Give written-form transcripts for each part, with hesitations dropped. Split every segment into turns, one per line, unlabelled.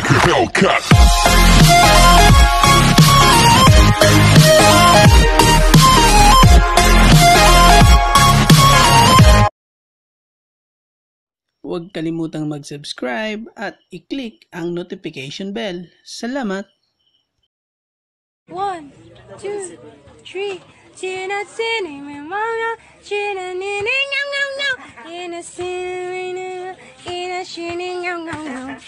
like a Hellcat.
Huwag kalimutang mag-subscribe at i-click ang notification bell. Salamat!
1, 2, 3. 지나치는 맘아 지나니는 냥냥냥 이나시는 이나시는 냥냥냥.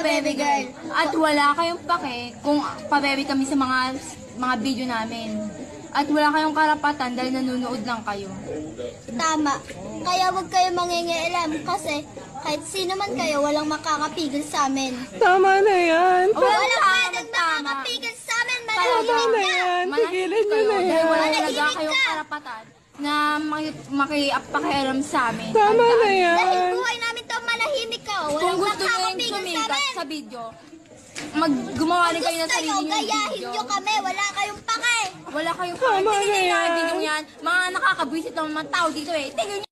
Baby girl. At wala kayong pake kung pabebe kami sa mga video namin. At wala kayong karapatan dahil nanonood lang kayo.
Tama. Kaya wag kayo mangingialam kasi kahit sino man kayo, walang makakapigil sa amin.
Tama na yan.
Walang pwedeng makakapigil sa amin.
Tama na yan. Pigilan nyo na yan.
Wala talaga kayong karapatan na makipakialam sa amin.
Tama na yan.
Dahil buhay namin to, manahimik ka.
Kung
Walang
gusto nyo yung
makakapigil sa
sumikat
amin.
sa video, gumawa rin kayo ng sarili ng
gayahin
video.
nyo kami. Wala kayong pake.
Wala kayong
Tama
pake.
na
Tingnan nyo
yan.
ang video yan. Mga nakakabwisit ng mga tao dito eh. Tingnan nyo.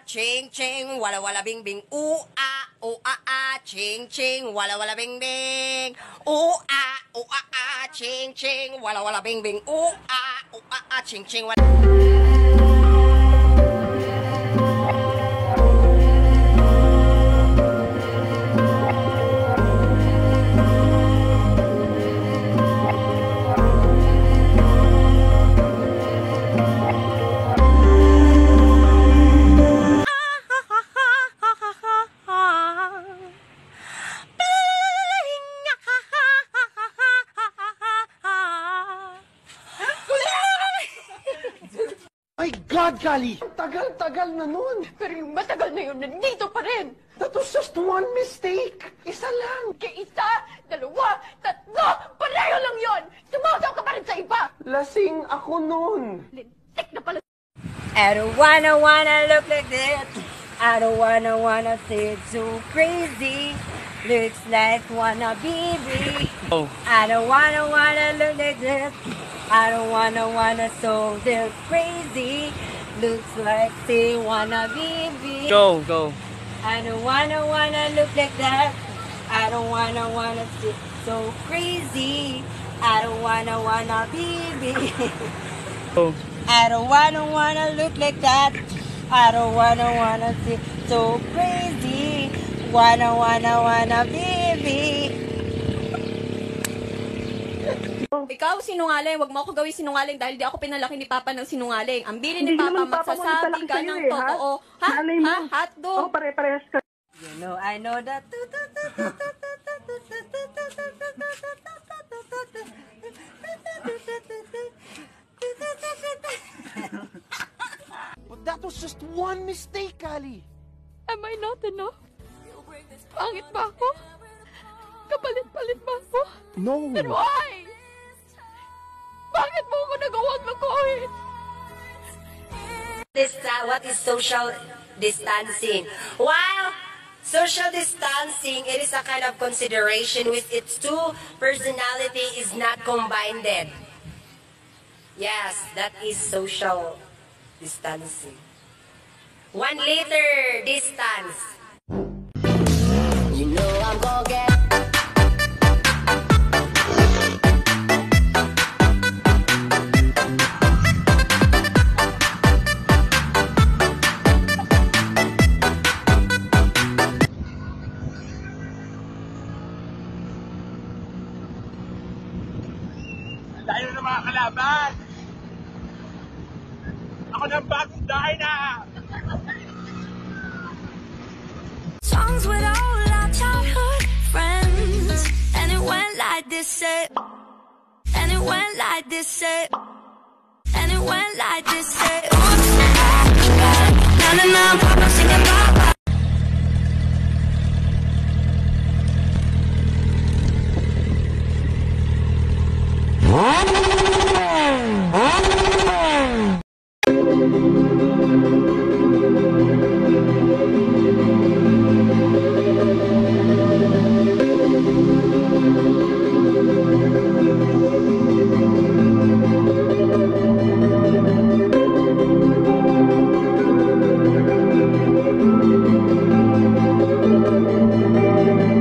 Ching ching, wala wala bing bing. Ching ching, wala wala bing bing. Ching ching, wala wala bing bing. Ching ching, wala.
My God, Kali! Tagal-tagal na nun.
Pero yung matagal na yun, nandito pa rin.
That was just one mistake. Isa lang.
Isa, dalawa, tatlo, pareho lang yun. Tumasaw ka pa rin sa iba.
Lasing ako nun.
Lintik na pala.
I don't wanna look like that. I don't wanna say it so crazy. Looks like wanna be me.
Oh.
I don't wanna look like that. I don't wanna so they're crazy. Looks like they wanna be me.
Go.
I don't wanna look like that. I don't wanna see so crazy. I don't wanna be me.
Go.
I don't wanna look like that. I don't wanna see so crazy. Wanna be me.
Ikaw, sinungaling. Huwag mo ako gawin sinungaling dahil di ako pinalaki ni Papa ng sinungaling. Ang bili ni Papa, magsasabi ka ng totoo. Ha? Hotdog?
Pare-parehas ka.
You know, I know that.
But that was just one mistake, Kali.
Am I not enough? Pangit ba ako? Kapalit-palit ba ako?
No.
Then why? Bakit mo ako nagawang lukuhin?
What is social distancing? While social distancing, it is a kind of consideration with its two personality is not combined. Yes, that is social distancing. 1 liter distance. You know I'm gonna get.
songs with all our childhood friends. And it went like this, say. And it went like this, say. And it went like this, say. Oops, na na na, Papa